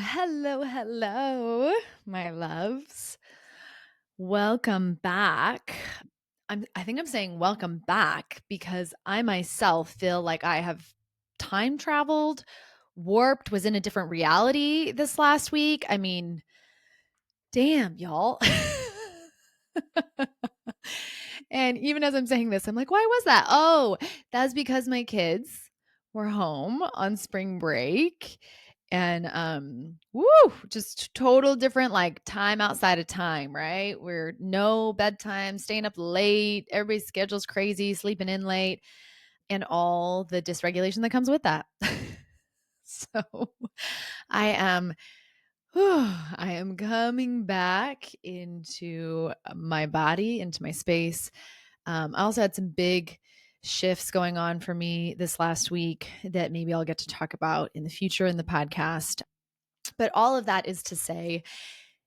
Hello, my loves. Welcome back. I think I'm saying welcome back because I myself feel like I have time traveled, warped, was in a different reality this last week. I mean, damn, y'all. And even as I'm saying this, I'm like, why was that? Oh, that's because my kids were home on spring break and woo, just total different like time outside of time, right? We're no bedtime, staying up late, everybody's schedule's crazy, sleeping in late, and all the dysregulation that comes with that. So I am I am coming back into my body, into my space. I also had some big shifts going on for me this last week that maybe I'll get to talk about in the future in the podcast. But all of that is to say,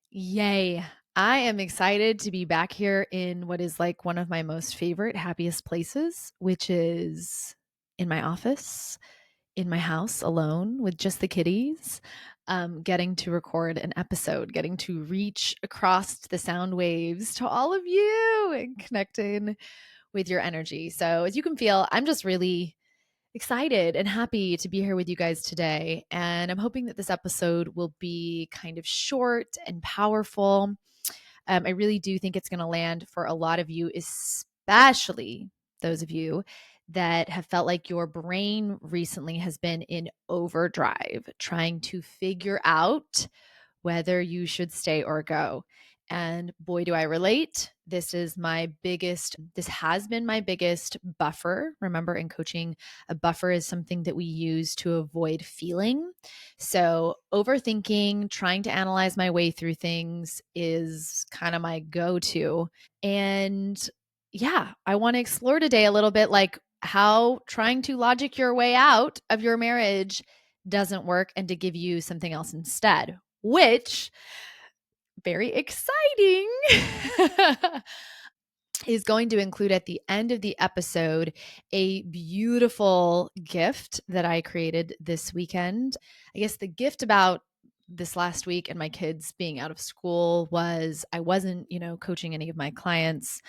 yay. I am excited to be back here in what is like one of my most favorite, happiest places, which is in my office, in my house alone with just the kitties, getting to record an episode, getting to reach across the sound waves to all of you and connecting with your energy. So, as you can feel, I'm just really excited and happy to be here with you guys today. And I'm hoping that this episode will be kind of short and powerful. I really do think it's going to land for a lot of you, especially those of you that have felt like your brain recently has been in overdrive, trying to figure out whether you should stay or go. And boy, do I relate. This has been my biggest buffer. Remember, in coaching, a buffer is something that we use to avoid feeling. So, overthinking, trying to analyze my way through things is kind of my go to. And yeah, I want to explore today a little bit like how trying to logic your way out of your marriage doesn't work and to give you something else instead, which very exciting is going to include at the end of the episode a beautiful gift that I created this weekend. I guess the gift about this last week and my kids being out of school was I wasn't, coaching any of my clients.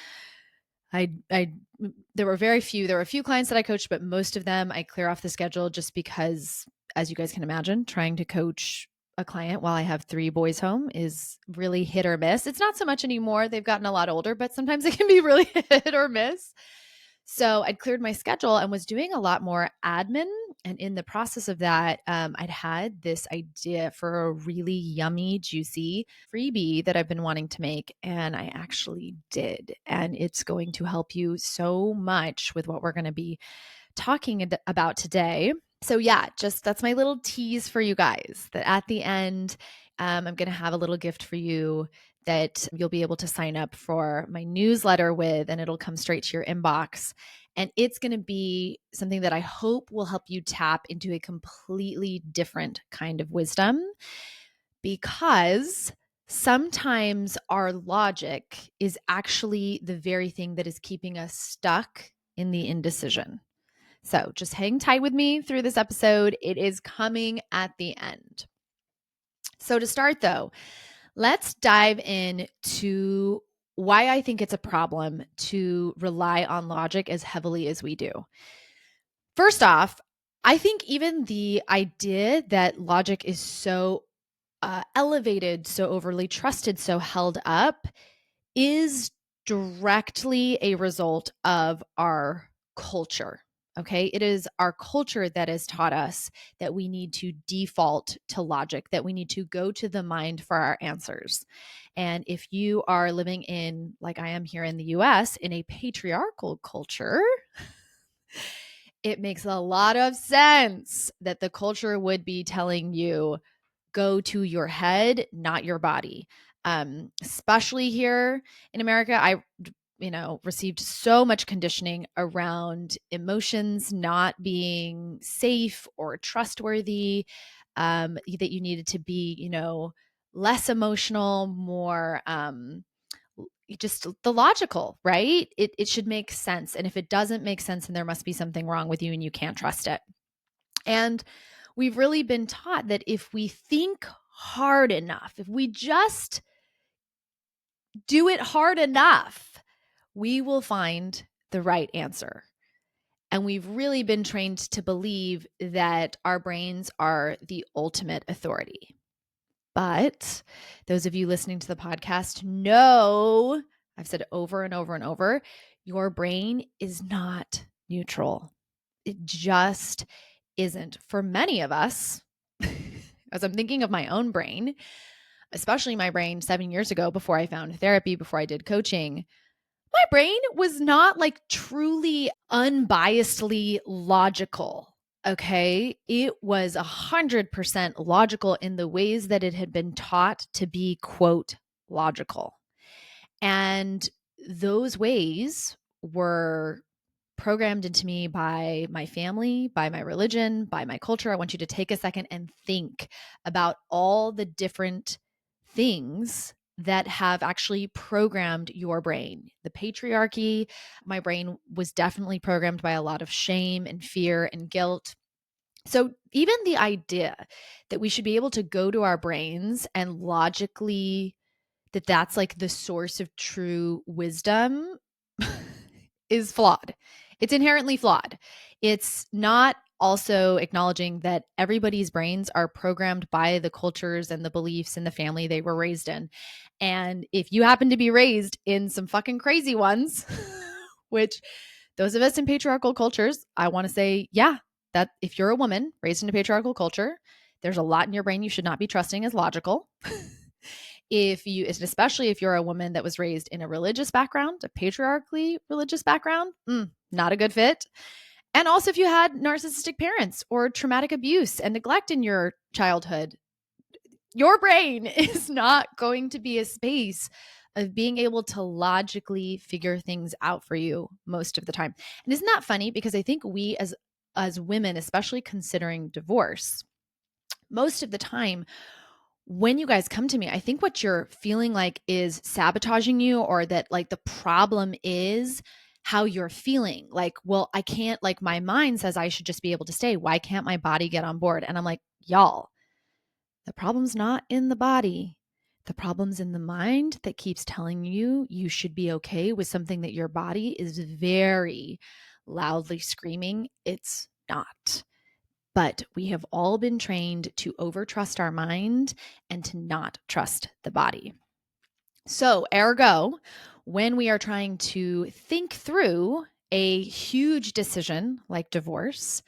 I there were a few clients that I coached, but most of them I clear off the schedule just because, as you guys can imagine, trying to coach a client while I have three boys home is really hit or miss. It's not so much anymore. They've gotten a lot older, but sometimes it can be really hit or miss. So I'd cleared my schedule and was doing a lot more admin. And in the process of that, I'd had this idea for a really yummy, juicy freebie that I've been wanting to make. And I actually did. And it's going to help you so much with what we're going to be talking about today. So, yeah, just that's my little tease for you guys that at the end, I'm going to have a little gift for you that you'll be able to sign up for my newsletter with, and it'll come straight to your inbox. And it's going to be something that I hope will help you tap into a completely different kind of wisdom, because sometimes our logic is actually the very thing that is keeping us stuck in the indecision. So just hang tight with me through this episode. It is coming at the end. So to start though, let's dive into why I think it's a problem to rely on logic as heavily as we do. First off, I think even the idea that logic is so elevated, so overly trusted, so held up is directly a result of our culture. Okay. It is our culture that has taught us that we need to default to logic, that we need to go to the mind for our answers. And if you are living in, like I am here in the US, in a patriarchal culture, it makes a lot of sense that the culture would be telling you, go to your head, not your body. Especially here in America, I received so much conditioning around emotions not being safe or trustworthy, that you needed to be, less emotional, more just the logical, right? It should make sense. And if it doesn't make sense, then there must be something wrong with you and you can't trust it. And we've really been taught that if we think hard enough, if we just do it hard enough, we will find the right answer. And we've really been trained to believe that our brains are the ultimate authority. But those of you listening to the podcast know, I've said over and over and over, your brain is not neutral. It just isn't. For many of us, as I'm thinking of my own brain, especially my brain 7 years ago before I found therapy, before I did coaching, my brain was not like truly unbiasedly logical. Okay. It was 100% logical in the ways that it had been taught to be, quote, logical. And those ways were programmed into me by my family, by my religion, by my culture. I want you to take a second and think about all the different things that have actually programmed your brain. The patriarchy, my brain was definitely programmed by a lot of shame and fear and guilt. So, even the idea that we should be able to go to our brains and logically, that that's like the source of true wisdom is flawed. It's inherently flawed. It's not also acknowledging that everybody's brains are programmed by the cultures and the beliefs and the family they were raised in. And if you happen to be raised in some fucking crazy ones, which those of us in patriarchal cultures, I want to say, yeah, that if you're a woman raised in a patriarchal culture, there's a lot in your brain you should not be trusting as logical. If you, especially if you're a woman that was raised in a religious background, a patriarchally religious background, not a good fit. And also if you had narcissistic parents or traumatic abuse and neglect in your childhood, your brain is not going to be a space of being able to logically figure things out for you most of the time. And isn't that funny? Because I think we as women, especially considering divorce, most of the time, when you guys come to me, I think what you're feeling like is sabotaging you, or that like the problem is how you're feeling. Like, well, I can't, like my mind says I should just be able to stay. Why can't my body get on board? And I'm like, y'all, the problem's not in the body. The problem's in the mind that keeps telling you you should be okay with something that your body is very loudly screaming it's not. But we have all been trained to overtrust our mind and to not trust the body. So, ergo, when we are trying to think through a huge decision like divorce,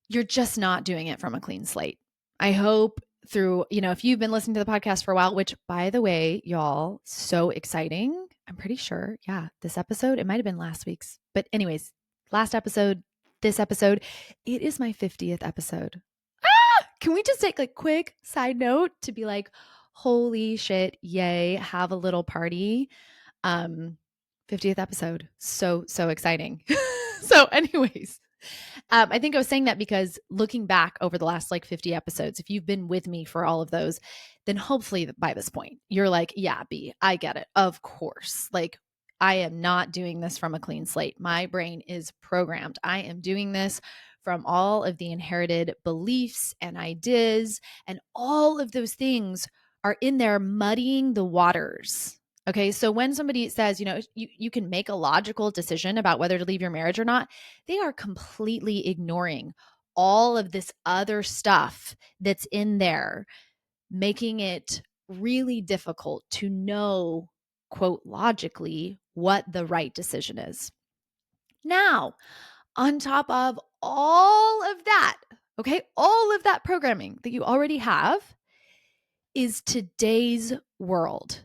you're just not doing it from a clean slate. I hope through, if you've been listening to the podcast for a while, which by the way, y'all, so exciting. I'm pretty sure, yeah, this episode, it might have been last week's, but anyways, last episode, this episode, it is my 50th episode. Can we just take like quick side note to be like, holy shit, yay, have a little party. 50th episode. So exciting. So anyways, I think I was saying that because looking back over the last like 50 episodes, if you've been with me for all of those, then hopefully by this point, you're like, yeah, B, I get it. Of course. Like, I am not doing this from a clean slate. My brain is programmed. I am doing this from all of the inherited beliefs and ideas, and all of those things are in there muddying the waters. Okay. So when somebody says, you can make a logical decision about whether to leave your marriage or not, they are completely ignoring all of this other stuff that's in there, making it really difficult to know, quote, logically what the right decision is. Now, on top of all of that, okay, all of that programming that you already have is today's world,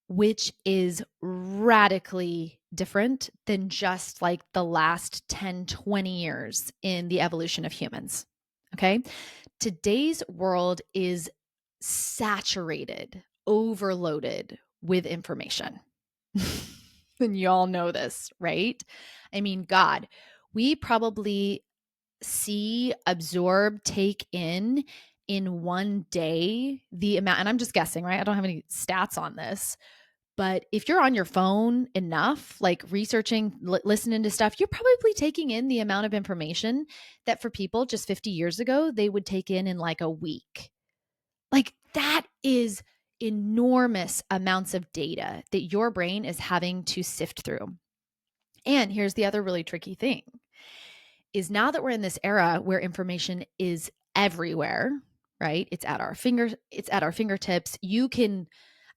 which is radically different than just like the last 10, 20 years in the evolution of humans. Okay. Today's world is saturated, overloaded with information. And y'all know this, right? I mean, God, we probably see, absorb, take in one day the amount, and I'm just guessing, right? I don't have any stats on this, but if you're on your phone enough, like researching, listening to stuff, you're probably taking in the amount of information that for people just 50 years ago, they would take in like a week. Like that is enormous amounts of data that your brain is having to sift through. And here's the other really tricky thing is now that we're in this era where information is everywhere, right? It's at our fingertips. You can,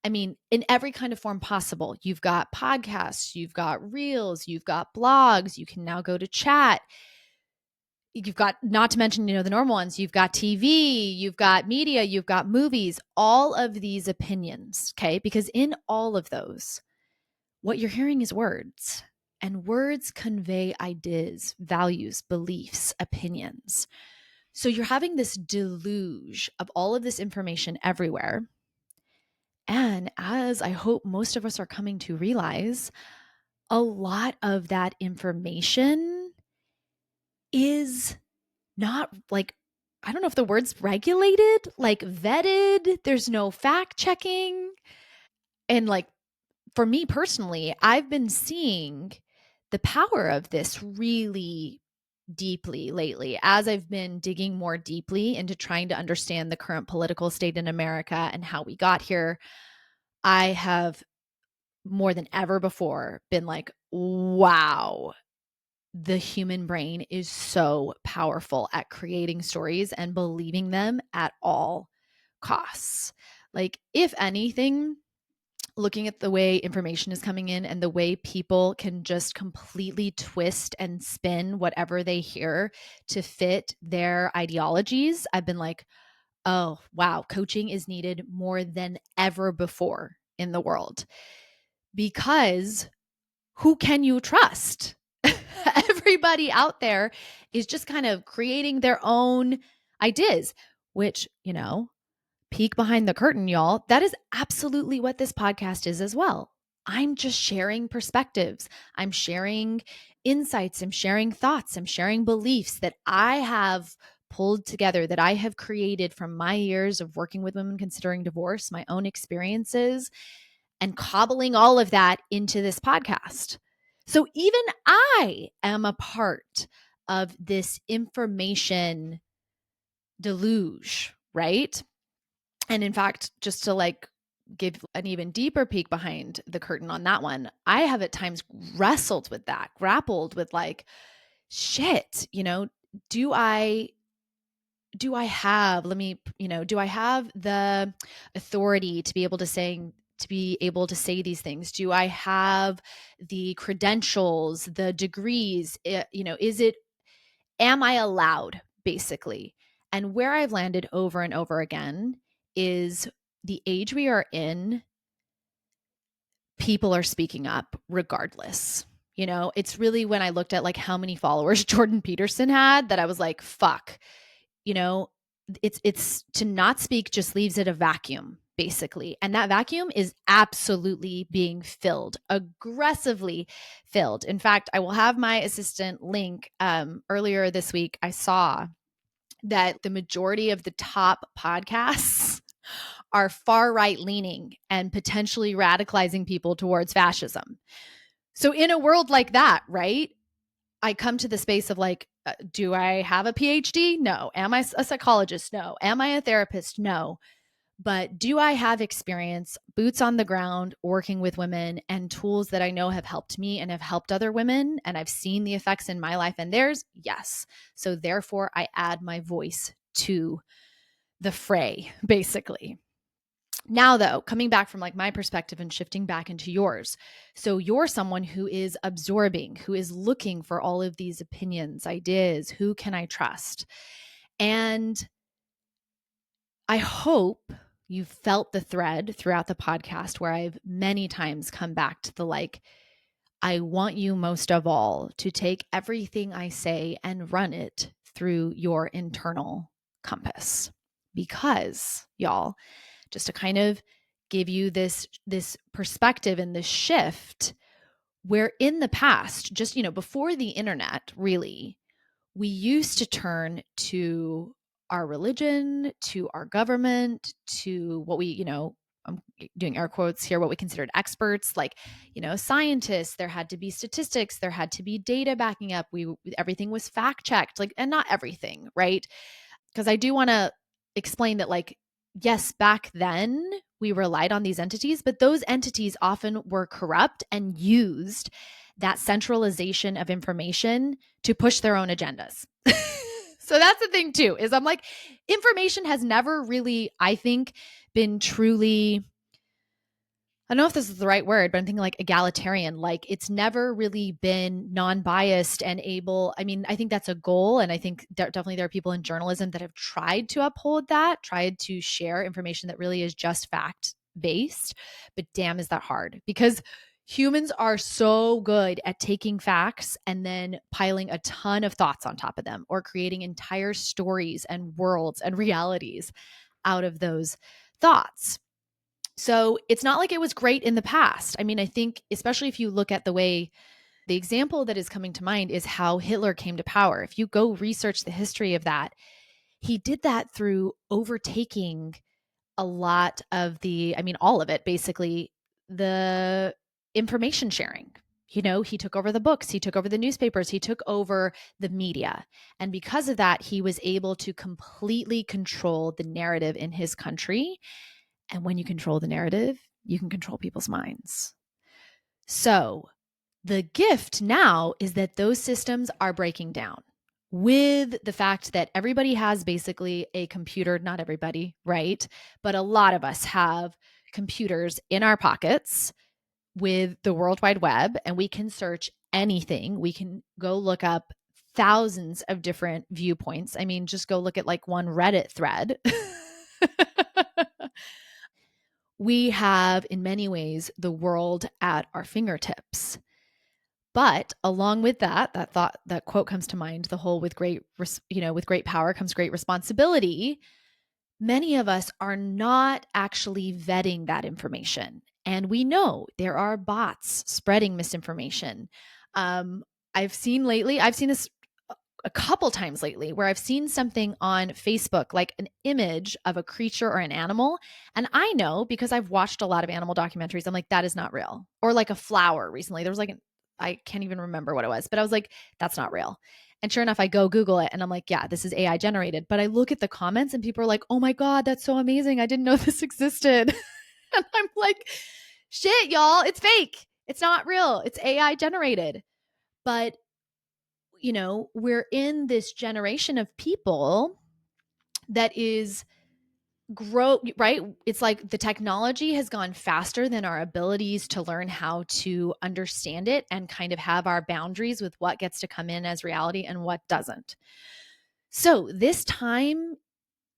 I mean, in every kind of form possible. You've got podcasts, you've got reels, you've got blogs, you can now go to chat. You've got, not to mention, the normal ones, you've got TV, you've got media, you've got movies, all of these opinions, okay? Because in all of those, what you're hearing is words, and words convey ideas, values, beliefs, opinions. So you're having this deluge of all of this information everywhere. And as I hope most of us are coming to realize, a lot of that information is not like, I don't know if the word's regulated, like vetted. There's no fact checking. And like, for me personally, I've been seeing the power of this really deeply lately as I've been digging more deeply into trying to understand the current political state in America and how we got here. I have more than ever before been like, wow, the human brain is so powerful at creating stories and believing them at all costs. Like, if anything, looking at the way information is coming in and the way people can just completely twist and spin whatever they hear to fit their ideologies, I've been like, oh, wow, coaching is needed more than ever before in the world. Because who can you trust? Everybody out there is just kind of creating their own ideas, which, peek behind the curtain, y'all. That is absolutely what this podcast is as well. I'm just sharing perspectives. I'm sharing insights. I'm sharing thoughts. I'm sharing beliefs that I have pulled together, that I have created from my years of working with women considering divorce, my own experiences, and cobbling all of that into this podcast. So even I am a part of this information deluge, right? And in fact, just to like give an even deeper peek behind the curtain on that one, I have at times wrestled with that, grappled with like, shit, do I have, do I have the authority to be able to say these things? Do I have the credentials, the degrees? Am I allowed, basically? And where I've landed over and over again is the age we are in, people are speaking up regardless. It's really when I looked at like how many followers Jordan Peterson had that I was like, fuck, it's to not speak just leaves it a vacuum, basically. And that vacuum is absolutely being filled, aggressively filled. In fact, I will have my assistant link. Earlier this week, I saw that the majority of the top podcasts are far right leaning and potentially radicalizing people towards fascism. So in a world like that, right? I come to the space of like, do I have a PhD? No. Am I a psychologist? No. Am I a therapist? No. But do I have experience, boots on the ground, working with women and tools that I know have helped me and have helped other women? And I've seen the effects in my life and theirs? Yes. So therefore, I add my voice to the fray, basically. Now, though, coming back from like my perspective and shifting back into yours. So you're someone who is absorbing, who is looking for all of these opinions, ideas. Who can I trust? And I hope you felt the thread throughout the podcast where I've many times come back to the like, I want you most of all to take everything I say and run it through your internal compass. Because, y'all, just to kind of give you this perspective and this shift, where in the past, just before the internet, really, we used to turn to our religion, to our government, to what we, I'm doing air quotes here, what we considered experts, like, scientists. There had to be statistics, there had to be data backing up. Everything was fact checked, like, and not everything, right? Because I do want to explain that, like, yes, back then we relied on these entities, but those entities often were corrupt and used that centralization of information to push their own agendas. So that's the thing too, is I'm like, information has never really, I think, been truly, I don't know if this is the right word, but I'm thinking like egalitarian. Like it's never really been non-biased and able. I mean, I think that's a goal. And I think definitely there are people in journalism that have tried to uphold that, tried to share information that really is just fact based. But damn, is that hard, because humans are so good at taking facts and then piling a ton of thoughts on top of them, or creating entire stories and worlds and realities out of those thoughts. So it's not like it was great in the past. I mean, I think, especially if you look at the way, the example that is coming to mind is how Hitler came to power. If you go research the history of that, he did that through overtaking a lot of the, I mean, all of it, basically, the information sharing. You know, he took over the books, he took over the newspapers, he took over the media. And because of that, he was able to completely control the narrative in his country. And when you control the narrative, you can control people's minds. So the gift now is that those systems are breaking down with the fact that everybody has basically a computer, not everybody, right? But a lot of us have computers in our pockets with the World Wide Web, and we can search anything. We can go look up thousands of different viewpoints. I mean, just go look at like one Reddit thread. We have, in many ways, the world at our fingertips. But along with that, that quote comes to mind, the whole with great, with great power comes great responsibility. Many of us are not actually vetting that information. And we know there are bots spreading misinformation. I've seen this a couple times lately, where I've seen something on Facebook, like an image of a creature or an animal. And I know, because I've watched a lot of animal documentaries, I'm like, that is not real. Or like a flower recently. There was like I can't even remember what it was, but I was like, that's not real. And sure enough, I go Google it and I'm like, yeah, this is AI generated. But I look at the comments and people are like, oh my God, that's so amazing. I didn't know this existed. And I'm like, shit, y'all, it's fake. It's not real. It's AI generated. But we're in this generation of people that is right? It's like the technology has gone faster than our abilities to learn how to understand it and kind of have our boundaries with what gets to come in as reality and what doesn't. So this time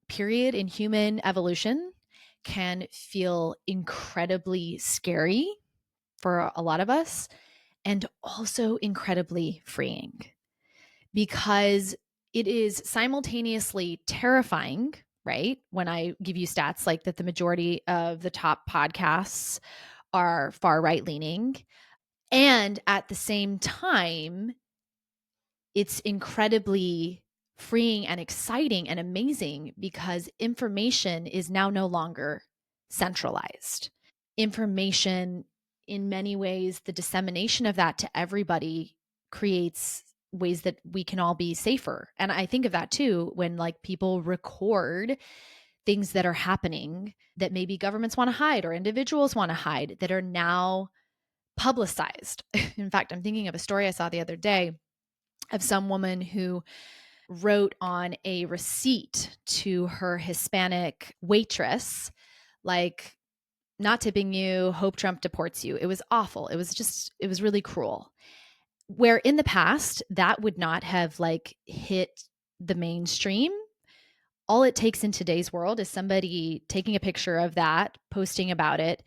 period in human evolution can feel incredibly scary for a lot of us, and also incredibly freeing, because it is simultaneously terrifying, right? When I give you stats like that, the majority of the top podcasts are far right leaning. And at the same time, it's incredibly freeing and exciting and amazing, because information is now no longer centralized. Information, in many ways, the dissemination of that to everybody creates ways that we can all be safer. And I think of that too when like people record things that are happening that maybe governments want to hide or individuals want to hide, that are now publicized. In fact, I'm thinking of a story I saw the other day of some woman who wrote on a receipt to her Hispanic waitress, like, not tipping you, hope Trump deports you. It was awful. It was really cruel. Where in the past that would not have like hit the mainstream. All it takes in today's world is somebody taking a picture of that, posting about it,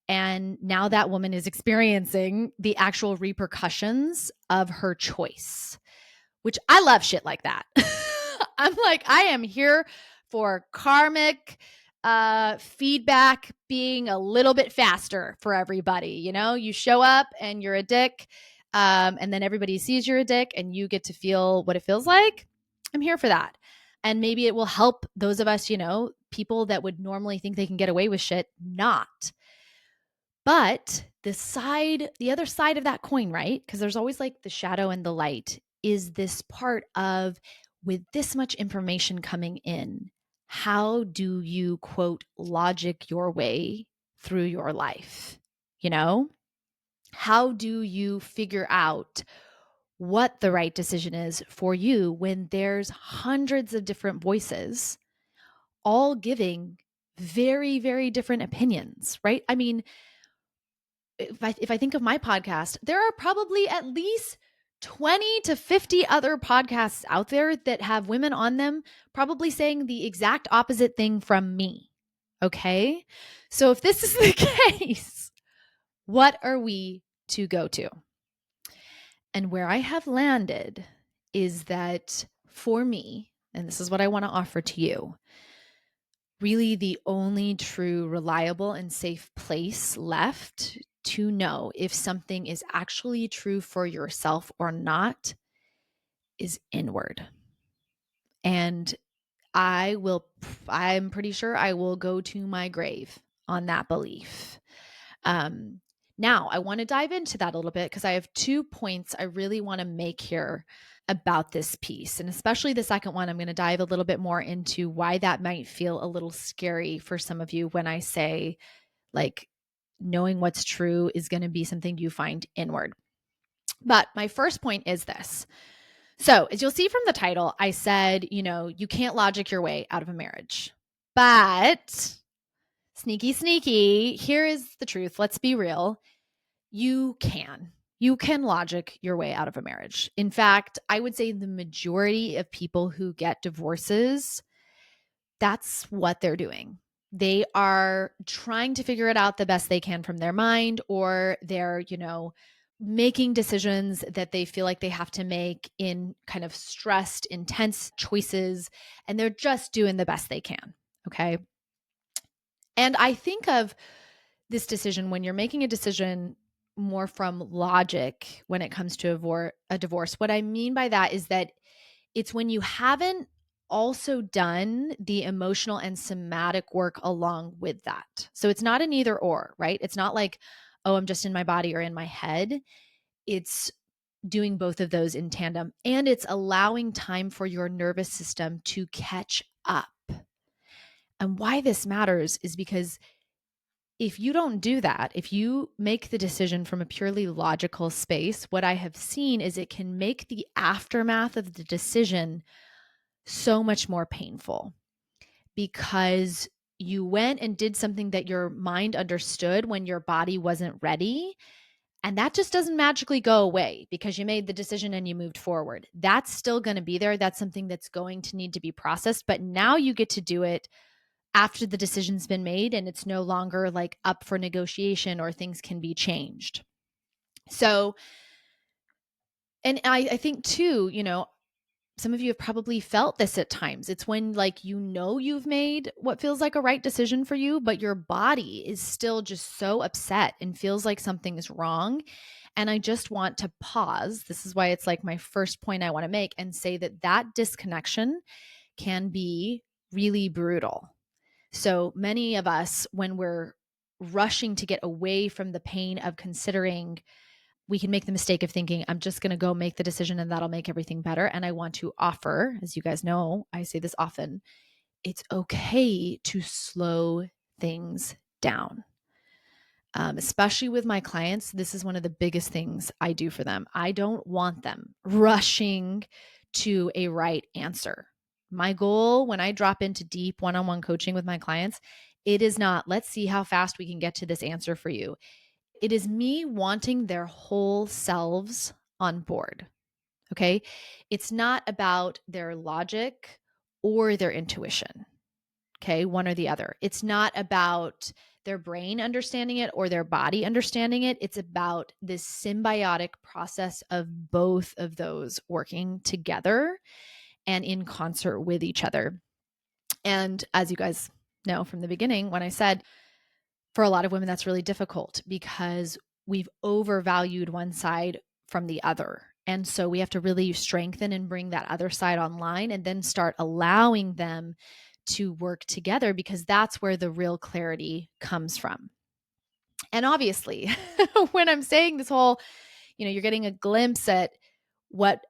and now that woman is experiencing the actual repercussions of her choice, which I love shit like that. I'm like, I am here for karmic feedback being a little bit faster for everybody. You show up and you're a dick, and then everybody sees you're a dick and you get to feel what it feels like. I'm here for that. And maybe it will help those of us, people that would normally think they can get away with shit, not. But the other side of that coin, right? Because there's always like the shadow and the light, is this part of, with this much information coming in, how do you, quote, logic your way through your life? How do you figure out what the right decision is for you when there's hundreds of different voices all giving very, very different opinions, right? I mean, if I think of my podcast, there are probably at least 20 to 50 other podcasts out there that have women on them probably saying the exact opposite thing from me. Okay. So if this is the case, what are we to go to? And where I have landed is that for me, and this is what I want to offer to you, really the only true, reliable, and safe place left to know if something is actually true for yourself or not is inward. And I'm pretty sure I will go to my grave on that belief. Now, I want to dive into that a little bit because I have 2 points I really want to make here about this piece. And especially the second one, I'm going to dive a little bit more into why that might feel a little scary for some of you when I say, like, knowing what's true is going to be something you find inward. But my first point is this. So, as you'll see from the title, I said, you can't logic your way out of a marriage. But sneaky, here is the truth. Let's be real. You can. You can logic your way out of a marriage. In fact, I would say the majority of people who get divorces, that's what they're doing. They are trying to figure it out the best they can from their mind, or they're, making decisions that they feel like they have to make in kind of stressed, intense choices, and they're just doing the best they can. Okay. And I think of this decision when you're making a decision more from logic when it comes to a divorce. What I mean by that is that it's when you haven't also done the emotional and somatic work along with that. So it's not an either or, right? It's not like, oh, I'm just in my body or in my head. It's doing both of those in tandem, and it's allowing time for your nervous system to catch up. And why this matters is because if you don't do that, if you make the decision from a purely logical space, what I have seen is it can make the aftermath of the decision so much more painful because you went and did something that your mind understood when your body wasn't ready. And that just doesn't magically go away because you made the decision and you moved forward. That's still going to be there. That's something that's going to need to be processed. But now you get to do it after the decision's been made and it's no longer like up for negotiation or things can be changed. So, and I think too, some of you have probably felt this at times. It's when like you've made what feels like a right decision for you, but your body is still just so upset and feels like something is wrong. And I just want to pause. This is why it's like my first point I want to make and say that disconnection can be really brutal. So many of us, when we're rushing to get away from the pain of considering, we can make the mistake of thinking, I'm just going to go make the decision and that'll make everything better. And I want to offer, as you guys know, I say this often, it's okay to slow things down. Especially with my clients, this is one of the biggest things I do for them. I don't want them rushing to a right answer. My goal when I drop into deep one-on-one coaching with my clients, it is not, let's see how fast we can get to this answer for you. It is me wanting their whole selves on board. Okay. It's not about their logic or their intuition. Okay. One or the other. It's not about their brain understanding it or their body understanding it. It's about this symbiotic process of both of those working together and in concert with each other. And as you guys know from the beginning, when I said for a lot of women, that's really difficult because we've overvalued one side from the other. And so we have to really strengthen and bring that other side online and then start allowing them to work together because that's where the real clarity comes from. And obviously, when I'm saying this whole, you're getting a glimpse at what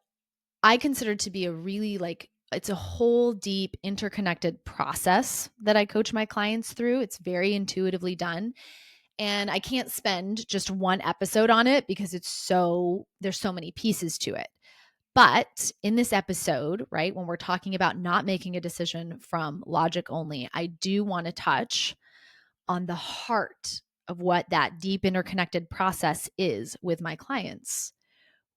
I consider to be a really like It's a whole deep interconnected process that I coach my clients through. It's very intuitively done. And I can't spend just one episode on it because there's so many pieces to it. But in this episode, right, when we're talking about not making a decision from logic only, I do want to touch on the heart of what that deep interconnected process is with my clients,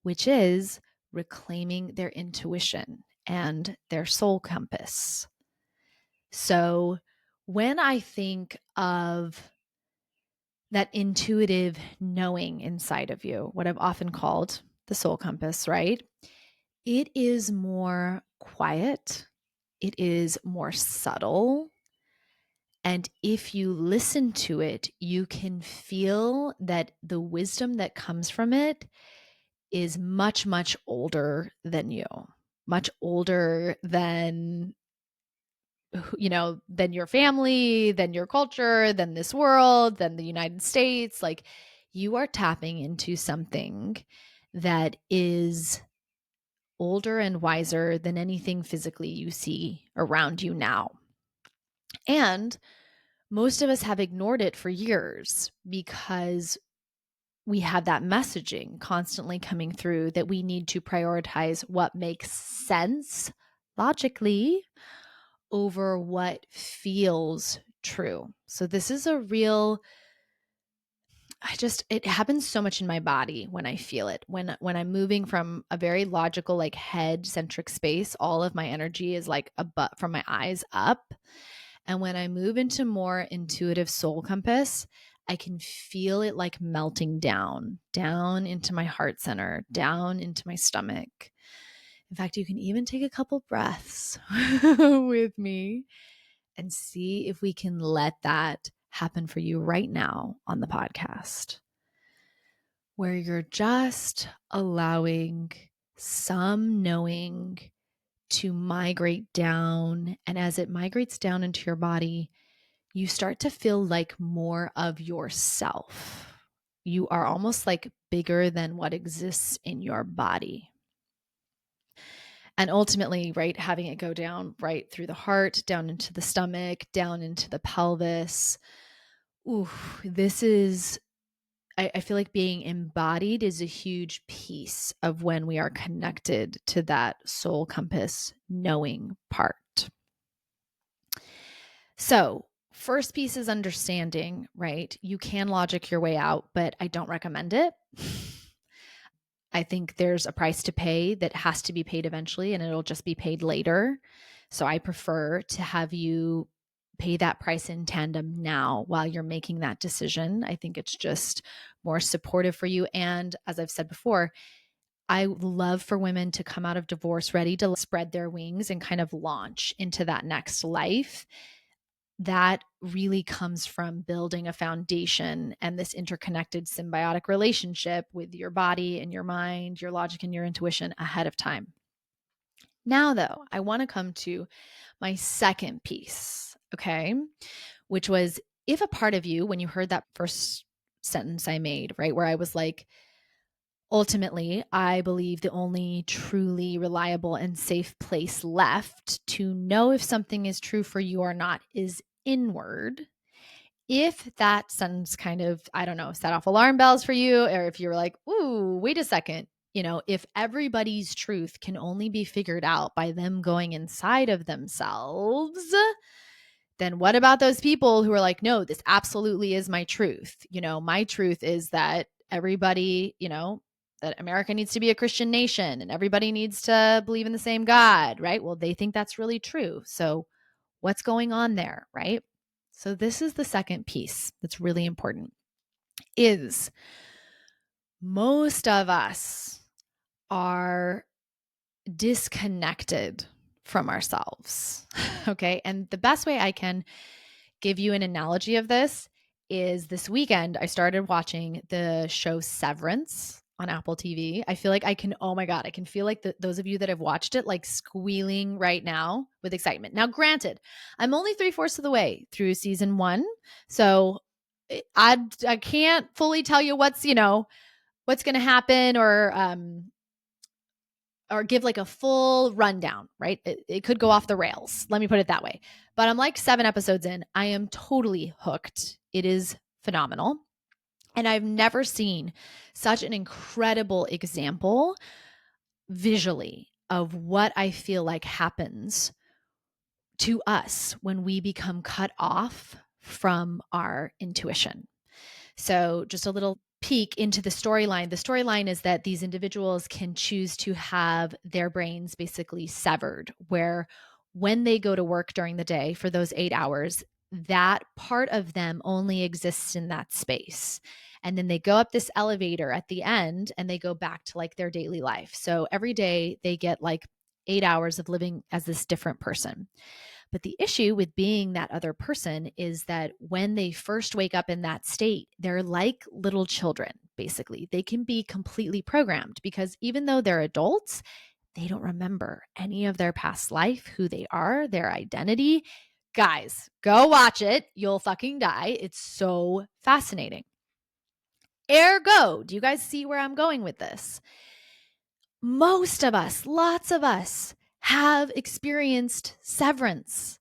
which is reclaiming their intuition and their soul compass. So when I think of that intuitive knowing inside of you, what I've often called the soul compass, right? It is more quiet, it is more subtle. And if you listen to it, you can feel that the wisdom that comes from it is much, much older than you, much older than than your family, than your culture, than this world, than the United States. Like, you are tapping into something that is older and wiser than anything physically you see around you now. And most of us have ignored it for years because we have that messaging constantly coming through that we need to prioritize what makes sense logically over what feels true. So this is a real it happens so much in my body when I feel it. When I'm moving from a very logical, like head centric space, all of my energy is like a butt from my eyes up. And when I move into more intuitive soul compass, I can feel it like melting down into my heart center, down into my stomach. In fact, you can even take a couple breaths with me and see if we can let that happen for you right now on the podcast, where you're just allowing some knowing to migrate down. And as it migrates down into your body, you start to feel like more of yourself. You are almost like bigger than what exists in your body. And ultimately, right, having it go down right through the heart, down into the stomach, down into the pelvis. Ooh, this is, I feel like being embodied is a huge piece of when we are connected to that soul compass knowing part. So, first piece is understanding, right? You can logic your way out, but I don't recommend it. I think there's a price to pay that has to be paid eventually, and it'll just be paid later. So I prefer to have you pay that price in tandem now while you're making that decision. I think it's just more supportive for you. And as I've said before, I love for women to come out of divorce ready to spread their wings and kind of launch into that next life. That really comes from building a foundation and this interconnected symbiotic relationship with your body and your mind, your logic and your intuition ahead of time. Now, though, I want to come to my second piece, okay, which was, if a part of you, when you heard that first sentence I made, right, where I was like, ultimately, I believe the only truly reliable and safe place left to know if something is true for you or not is inward. If that sentence kind of, I don't know, set off alarm bells for you, or if you're like, ooh, wait a second, if everybody's truth can only be figured out by them going inside of themselves, then what about those people who are like, no, this absolutely is my truth? My truth is that everybody, that America needs to be a Christian nation and everybody needs to believe in the same God, right? Well, they think that's really true. So what's going on there, right? So this is the second piece that's really important, is most of us are disconnected from ourselves. Okay. And the best way I can give you an analogy of this is, this weekend I started watching the show Severance on Apple TV. I feel like oh my God, I can feel like those of you that have watched it, like squealing right now with excitement. Now, granted, I'm only 3/4 of the way through season 1. So I can't fully tell you what's going to happen, or or give like a full rundown, right? It could go off the rails. Let me put it that way. But I'm like 7 episodes in. I am totally hooked. It is phenomenal. And I've never seen such an incredible example visually of what I feel like happens to us when we become cut off from our intuition. So, just a little peek into the storyline. The storyline is that these individuals can choose to have their brains basically severed, where when they go to work during the day for those 8 hours, that part of them only exists in that space. And then they go up this elevator at the end and they go back to like their daily life. So every day they get like 8 hours of living as this different person. But the issue with being that other person is that when they first wake up in that state, they're like little children, basically. They can be completely programmed because even though they're adults, they don't remember any of their past life, who they are, their identity. Guys, go watch it. You'll fucking die. It's so fascinating. Ergo, do you guys see where I'm going with this? Most of us, lots of us, have experienced severance.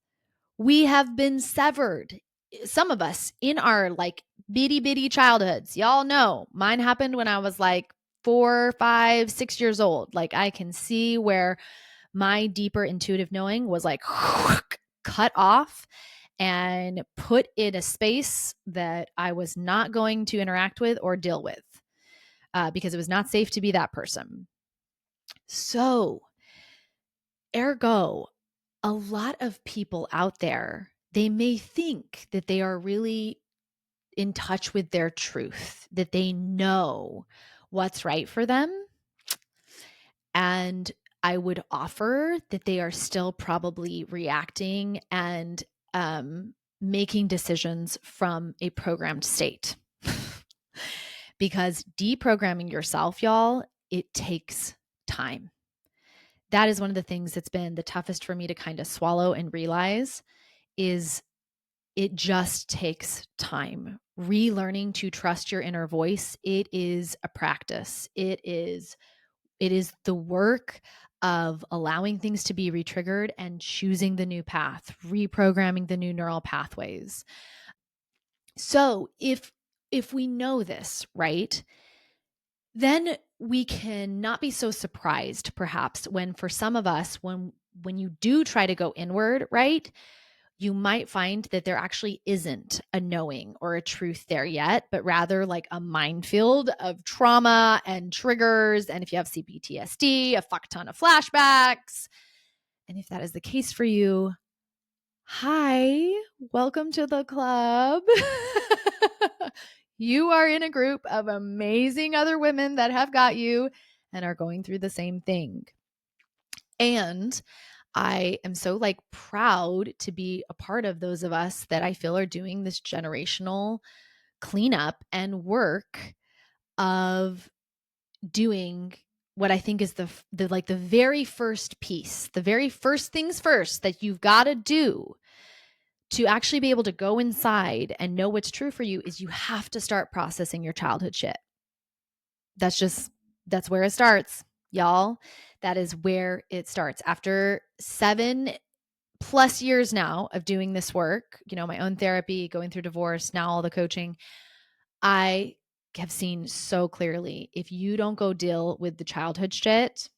We have been severed. Some of us in our like bitty childhoods. Y'all know mine happened when I was like 4, 5, 6 years old. Like I can see where my deeper intuitive knowing was like cut off and put in a space that I was not going to interact with or deal with because it was not safe to be that person. So, ergo, a lot of people out there, they may think that they are really in touch with their truth, that they know what's right for them. And I would offer that they are still probably reacting and making decisions from a programmed state. Because deprogramming yourself, y'all, it takes time. That is one of the things that's been the toughest for me to kind of swallow and realize is it just takes time. Relearning to trust your inner voice, it is a practice. It is the work of allowing things to be retriggered and choosing the new path, reprogramming the new neural pathways. So, if we know this, right? Then we can not be so surprised perhaps when for some of us when you do try to go inward, right? You might find that there actually isn't a knowing or a truth there yet, but rather like a minefield of trauma and triggers. And if you have CPTSD, a fuck ton of flashbacks. And if that is the case for you, hi, welcome to the club. You are in a group of amazing other women that have got you and are going through the same thing. And I am so like proud to be a part of those of us that I feel are doing this generational cleanup and work of doing what I think is the like the very first piece, the very first things first that you've got to do to actually be able to go inside and know what's true for you is you have to start processing your childhood shit. That's where it starts, y'all. That is where it starts. After 7+ years now of doing this work, my own therapy, going through divorce, now all the coaching, I have seen so clearly if you don't go deal with the childhood shit,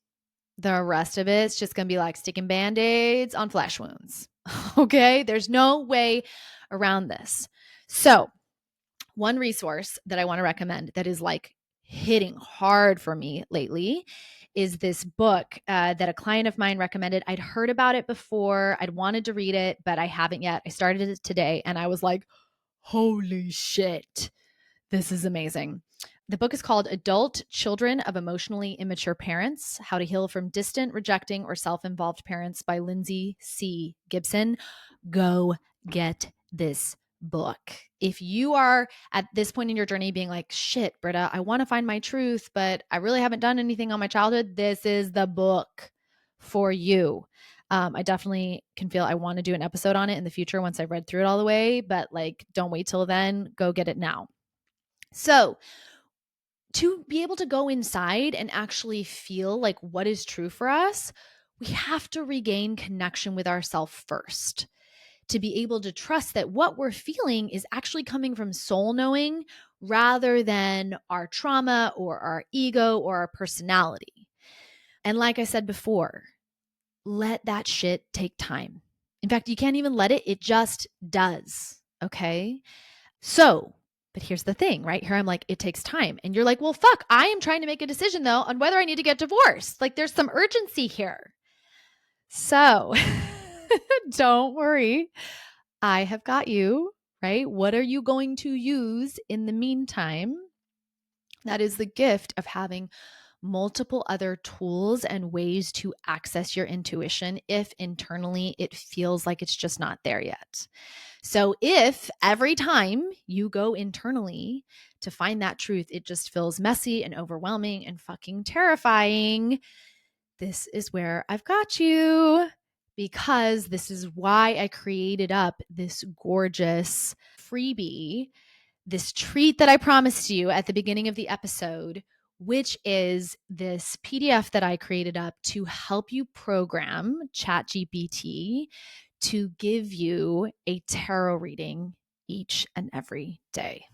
the rest of it's just going to be like sticking band-aids on flesh wounds. Okay? There's no way around this. So, one resource that I want to recommend that is like hitting hard for me lately is this book that a client of mine recommended. I'd heard about it before. I'd wanted to read it, but I haven't yet. I started it today and I was like, holy shit, this is amazing. The book is called Adult Children of Emotionally Immature Parents, How to Heal from Distant, Rejecting, or Self-Involved Parents by Lindsay C. Gibson. Go get this book. If you are at this point in your journey being like, shit, Britta, I want to find my truth, but I really haven't done anything on my childhood, this is the book for you. I definitely can feel I want to do an episode on it in the future once I've read through it all the way, but like, don't wait till then. Go get it now. So, to be able to go inside and actually feel like what is true for us, we have to regain connection with ourselves first to be able to trust that what we're feeling is actually coming from soul knowing rather than our trauma or our ego or our personality. And like I said before, let that shit take time. In fact, you can't even let it, it just does. Okay. So, but here's the thing, right? Here I'm like, it takes time. And you're like, well, fuck, I am trying to make a decision though on whether I need to get divorced. Like there's some urgency here. So don't worry. I have got you, right? What are you going to use in the meantime? That is the gift of having multiple other tools and ways to access your intuition if internally it feels like it's just not there yet. So, if every time you go internally to find that truth, it just feels messy and overwhelming and fucking terrifying, this is where I've got you, because this is why I created up this gorgeous freebie, this treat that I promised you at the beginning of the episode, which is this PDF that I created up to help you program ChatGPT to give you a tarot reading each and every day.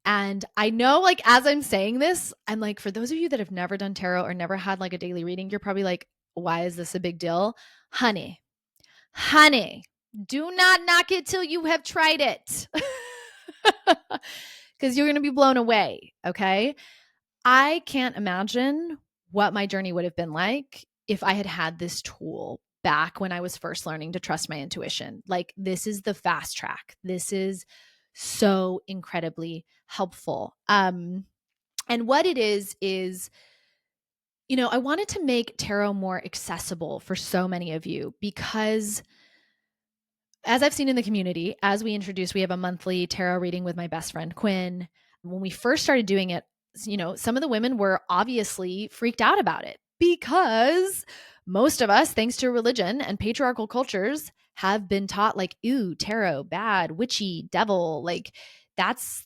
And I know, like, as I'm saying this, I'm like, for those of you that have never done tarot or never had like a daily reading, you're probably like, why is this a big deal? Honey, do not knock it till you have tried it. Because you're going to be blown away. Okay. I can't imagine what my journey would have been like if I had had this tool back when I was first learning to trust my intuition. Like, this is the fast track. This is so incredibly helpful. And what it is, I wanted to make tarot more accessible for so many of you because, as I've seen in the community, as we introduced, we have a monthly tarot reading with my best friend, Quinn. When we first started doing it, some of the women were obviously freaked out about it because most of us, thanks to religion and patriarchal cultures, have been taught like, ooh, tarot, bad, witchy, devil, like that's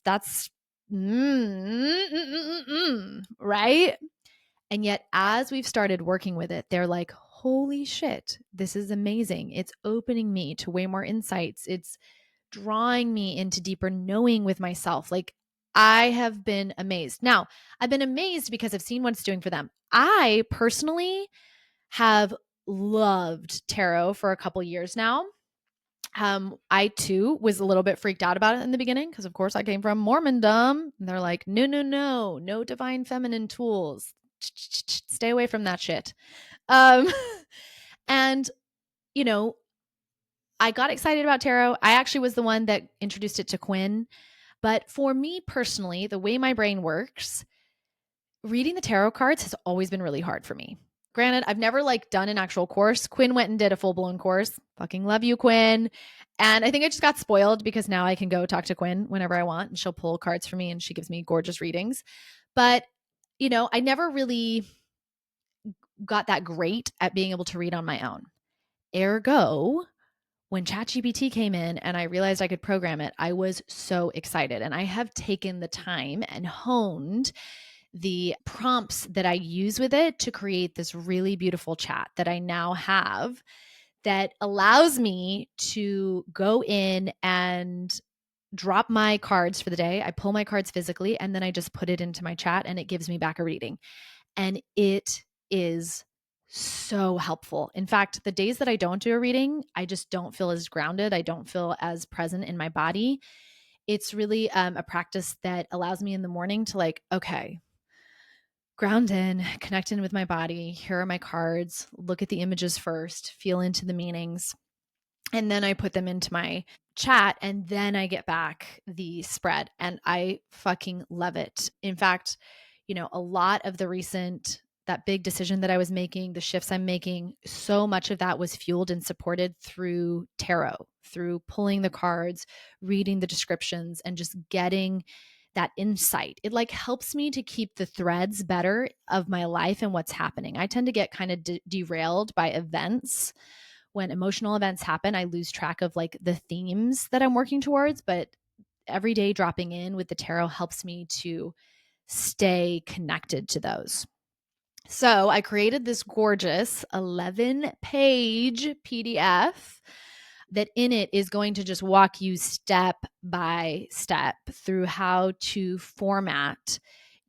right? And yet, as we've started working with it, they're like, holy shit, this is amazing. It's opening me to way more insights. It's drawing me into deeper knowing with myself. Like, I have been amazed. Now, I've been amazed because I've seen what it's doing for them. I personally have loved tarot for a couple years now. I too was a little bit freaked out about it in the beginning because, of course, I came from Mormondom. And they're like, no divine feminine tools. Stay away from that shit. And, I got excited about tarot. I actually was the one that introduced it to Quinn. But for me personally, the way my brain works, reading the tarot cards has always been really hard for me. Granted, I've never done an actual course. Quinn went and did a full-blown course. Fucking love you, Quinn. And I think I just got spoiled because now I can go talk to Quinn whenever I want and she'll pull cards for me and she gives me gorgeous readings. But, I never really got that great at being able to read on my own. Ergo, when ChatGPT came in and I realized I could program it, I was so excited. And I have taken the time and honed the prompts that I use with it to create this really beautiful chat that I now have that allows me to go in and drop my cards for the day. I pull my cards physically and then I just put it into my chat and it gives me back a reading. And it is so helpful. In fact, the days that I don't do a reading, I just don't feel as grounded. I don't feel as present in my body. It's really a practice that allows me in the morning to okay, ground in, connect in with my body. Here are my cards. Look at the images first, feel into the meanings. And then I put them into my chat and then I get back the spread. And I fucking love it. In fact, a lot of that big decision that I was making, the shifts I'm making, so much of that was fueled and supported through tarot, through pulling the cards, reading the descriptions, and just getting that insight. It helps me to keep the threads better of my life and what's happening. I tend to get kind of derailed by events. When emotional events happen, I lose track of the themes that I'm working towards, but every day dropping in with the tarot helps me to stay connected to those. So I created this gorgeous 11-page PDF that in it is going to just walk you step by step through how to format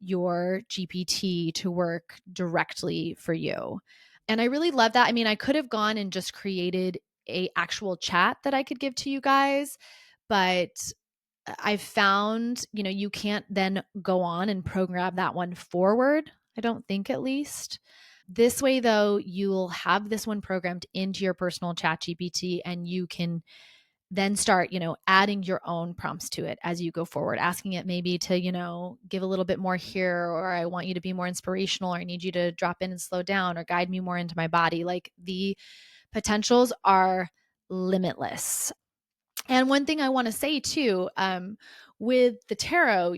your GPT to work directly for you. And I really love that. I mean, I could have gone and just created a actual chat that I could give to you guys, but I've found, you can't then go on and program that one forward. I don't think, at least. This way, though, you'll have this one programmed into your personal chat GPT, and you can then start, adding your own prompts to it as you go forward, asking it maybe to, give a little bit more here, or I want you to be more inspirational, or I need you to drop in and slow down, or guide me more into my body. Like, the potentials are limitless. And one thing I want to say too, with the tarot,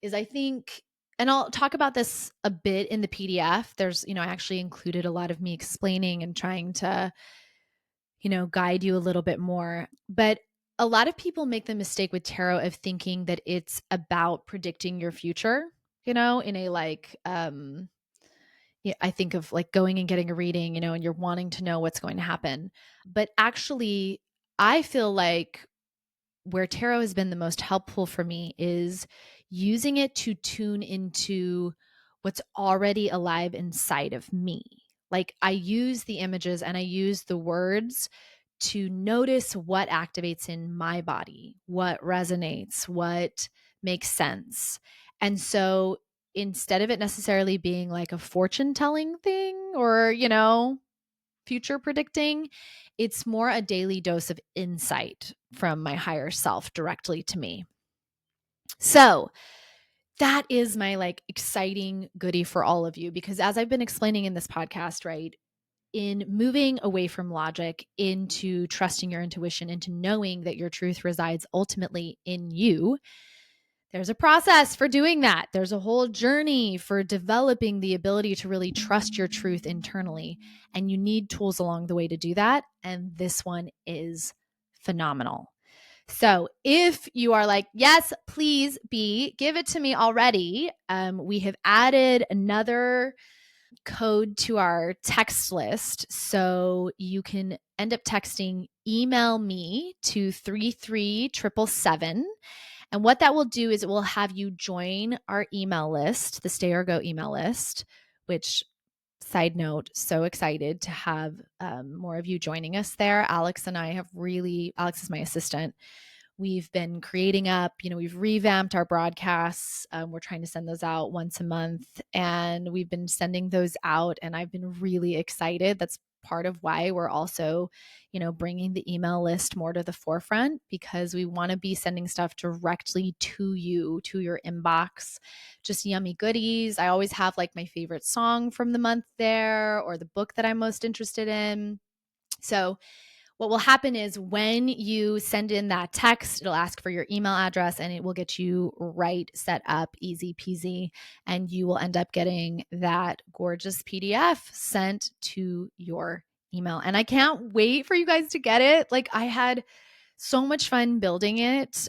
is I think, and I'll talk about this a bit in the PDF. There's, I actually included a lot of me explaining and trying to, guide you a little bit more. But a lot of people make the mistake with tarot of thinking that it's about predicting your future, in a like, yeah, I think of like going and getting a reading, and you're wanting to know what's going to happen. But actually, I feel like where tarot has been the most helpful for me is using it to tune into what's already alive inside of me. Like, I use the images and I use the words to notice what activates in my body, what resonates, what makes sense. And so instead of it necessarily being like a fortune telling thing or, future predicting, it's more a daily dose of insight from my higher self directly to me. So that is my like exciting goodie for all of you, because as I've been explaining in this podcast, right, in moving away from logic into trusting your intuition, into knowing that your truth resides ultimately in you, there's a process for doing that. There's a whole journey for developing the ability to really trust your truth internally. And you need tools along the way to do that. And this one is phenomenal. So if you are like, yes, please give it to me already. We have added another code to our text list. So you can end up texting email me to 33777. And what that will do is it will have you join our email list, the Stay or Go email list, which, side note, so excited to have more of you joining us there. Alex and I have Alex is my assistant. We've been creating up, we've revamped our broadcasts. We're trying to send those out once a month, and we've been sending those out, and I've been really excited. That's part of why we're also, bringing the email list more to the forefront, because we want to be sending stuff directly to you, to your inbox, just yummy goodies. I always have like my favorite song from the month there, or the book that I'm most interested in. So what will happen is when you send in that text, it'll ask for your email address, and it will get you right set up, easy peasy. And you will end up getting that gorgeous PDF sent to your email. And I can't wait for you guys to get it. Like, I had so much fun building it.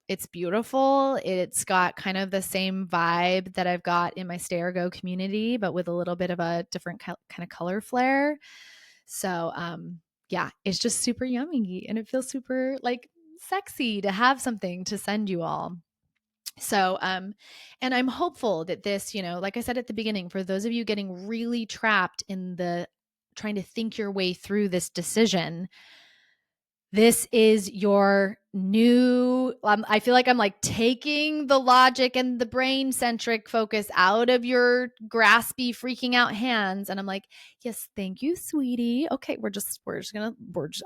It's beautiful. It's got kind of the same vibe that I've got in my Stay or Go community, but with a little bit of a different kind of color flare. So, yeah, it's just super yummy, and it feels super like sexy to have something to send you all. So, and I'm hopeful that this, like I said at the beginning, for those of you getting really trapped in the trying to think your way through this decision, this is your new, I feel like I'm like taking the logic and the brain centric focus out of your graspy, freaking out hands. And I'm like, yes, thank you, sweetie. Okay.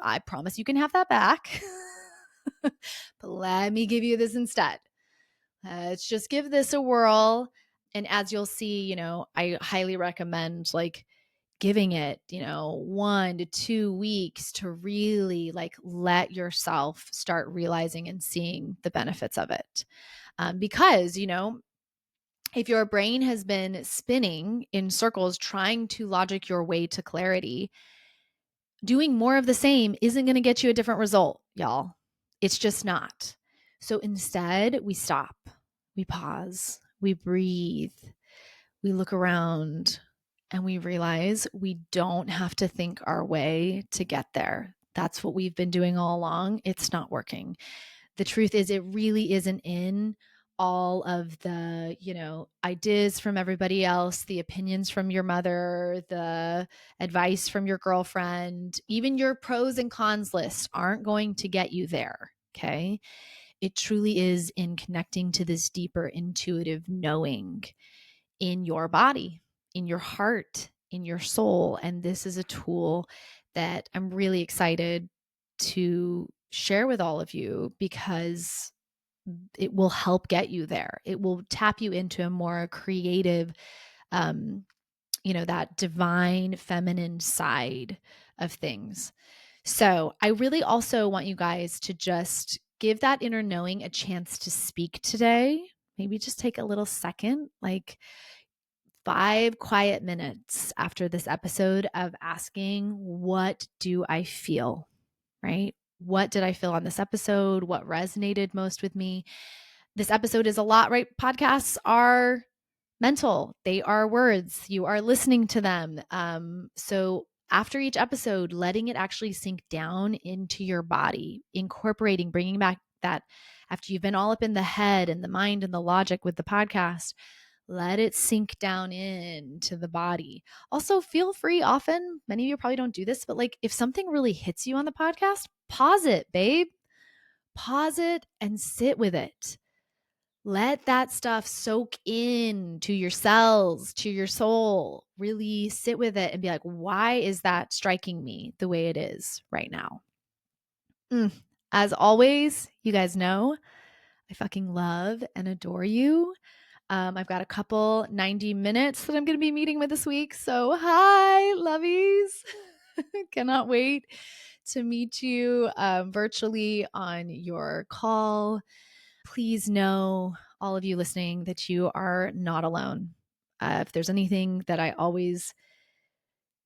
I promise you can have that back. But let me give you this instead. Let's just give this a whirl. And as you'll see, I highly recommend like giving it, 1 to 2 weeks to really like let yourself start realizing and seeing the benefits of it. Because, if your brain has been spinning in circles trying to logic your way to clarity, doing more of the same isn't going to get you a different result, y'all. It's just not. So instead, we stop, we pause, we breathe, we look around, and we realize we don't have to think our way to get there. That's what we've been doing all along. It's not working. The truth is, it really isn't in all of the, ideas from everybody else, the opinions from your mother, the advice from your girlfriend, even your pros and cons list aren't going to get you there. Okay. It truly is in connecting to this deeper intuitive knowing in your body, in your heart, in your soul. And this is a tool that I'm really excited to share with all of you because it will help get you there. It will tap you into a more creative, that divine feminine side of things. So I really also want you guys to just give that inner knowing a chance to speak today. Maybe just take a little second, like 5 quiet minutes after this episode of asking, what do I feel? Right? What did I feel on this episode? What resonated most with me? This episode is a lot, right? Podcasts are mental, they are words. You are listening to them. So after each episode, letting it actually sink down into your body, incorporating, bringing back that after you've been all up in the head and the mind and the logic with the podcast, let it sink down into the body. Also, feel free often, many of you probably don't do this, but like if something really hits you on the podcast, pause it, babe. Pause it and sit with it. Let that stuff soak in to your cells, to your soul. Really sit with it and be like, why is that striking me the way it is right now? As always, you guys know I fucking love and adore you. I've got a couple 90 minutes that I'm going to be meeting with this week. So, hi, lovies. Cannot wait to meet you virtually on your call. Please know, all of you listening, that you are not alone. If there's anything that I always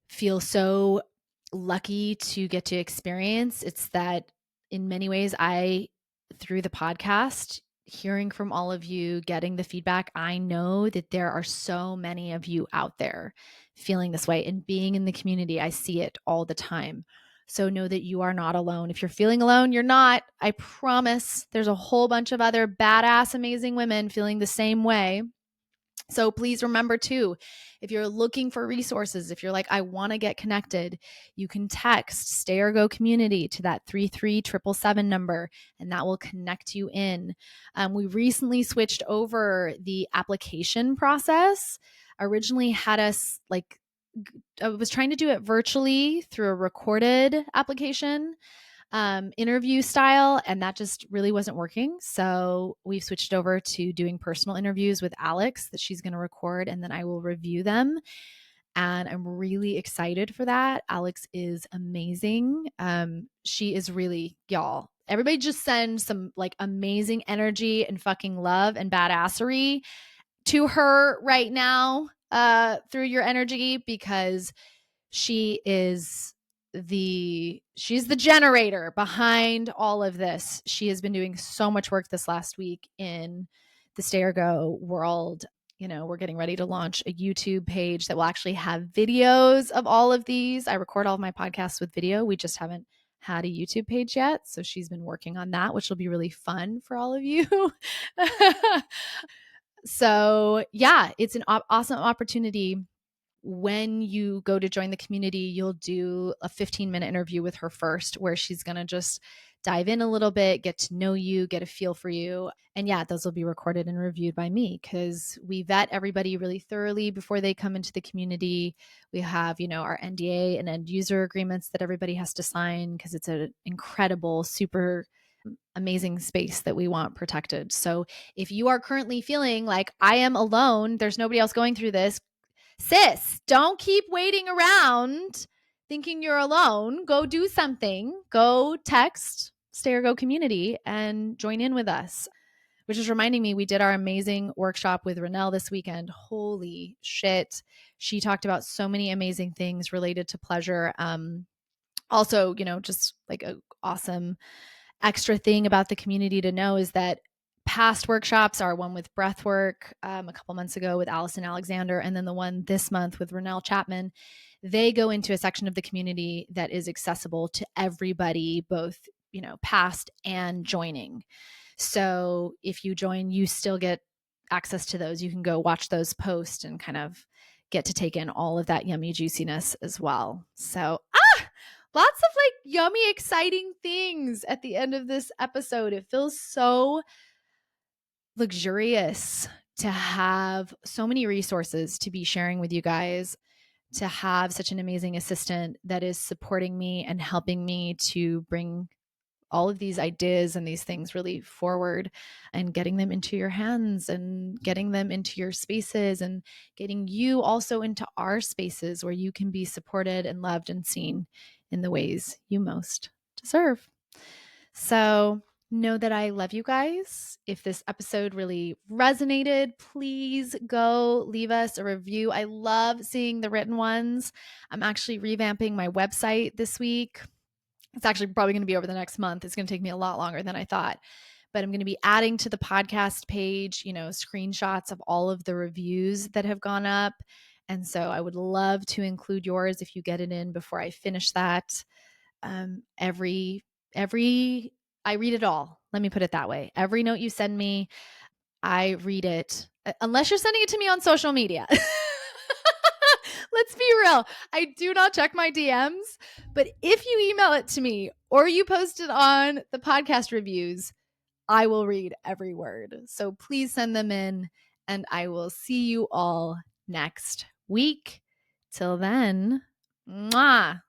feel so lucky to get to experience, it's that in many ways, through the podcast, hearing from all of you, getting the feedback, I know that there are so many of you out there feeling this way, and being in the community, I see it all the time. So know that you are not alone. If you're feeling alone, you're not. I promise there's a whole bunch of other badass, amazing women feeling the same way. So please remember too, if you're looking for resources, if you're like, I want to get connected, you can text Stay or Go Community to that 33777 number, and that will connect you in. We recently switched over the application process. Originally had us I was trying to do it virtually through a recorded application, interview style, and that just really wasn't working. So we've switched over to doing personal interviews with Alex that she's going to record, and then I will review them. And I'm really excited for that. Alex is amazing. She is really, y'all, everybody just send some like amazing energy and fucking love and badassery to her right now through your energy, because she's the generator behind all of this. She has been doing so much work this last week in the Stay or Go world. We're getting ready to launch a YouTube page that will actually have videos of all of these. I record all of my podcasts with video. We just haven't had a YouTube page yet. So she's been working on that, which will be really fun for all of you. So yeah, it's an awesome opportunity. When you go to join the community, you'll do a 15-minute interview with her first, where she's going to just dive in a little bit, get to know you, get a feel for you. And yeah, those will be recorded and reviewed by me, because we vet everybody really thoroughly before they come into the community. We have, our NDA and end user agreements that everybody has to sign, because it's an incredible, super amazing space that we want protected. So if you are currently feeling like, I am alone, there's nobody else going through this, sis, don't keep waiting around thinking you're alone. Go do something. Go text Stay or Go Community and join in with us. Which is reminding me, we did our amazing workshop with Renelle this weekend. Holy shit. She talked about so many amazing things related to pleasure. Also, just like an awesome extra thing about the community to know is that past workshops are one with breathwork a couple months ago with Allison Alexander, and then the one this month with Renelle Chapman. They go into a section of the community that is accessible to everybody, both, past and joining. So if you join, you still get access to those. You can go watch those posts and kind of get to take in all of that yummy juiciness as well. So, lots of like yummy, exciting things at the end of this episode. It feels so luxurious to have so many resources to be sharing with you guys, to have such an amazing assistant that is supporting me and helping me to bring all of these ideas and these things really forward and getting them into your hands and getting them into your spaces and getting you also into our spaces where you can be supported and loved and seen in the ways you most deserve. So know that I love you guys. If this episode really resonated, please go leave us a review. I love seeing the written ones. I'm actually revamping my website this week. It's actually probably going to be over the next month. It's going to take me a lot longer than I thought. But I'm going to be adding to the podcast page, screenshots of all of the reviews that have gone up. And so I would love to include yours if you get it in before I finish that. Every I read it all. Let me put it that way. Every note you send me, I read it, unless you're sending it to me on social media. Let's be real. I do not check my DMs, but if you email it to me or you post it on the podcast reviews, I will read every word. So please send them in, and I will see you all next week. Till then, mwah.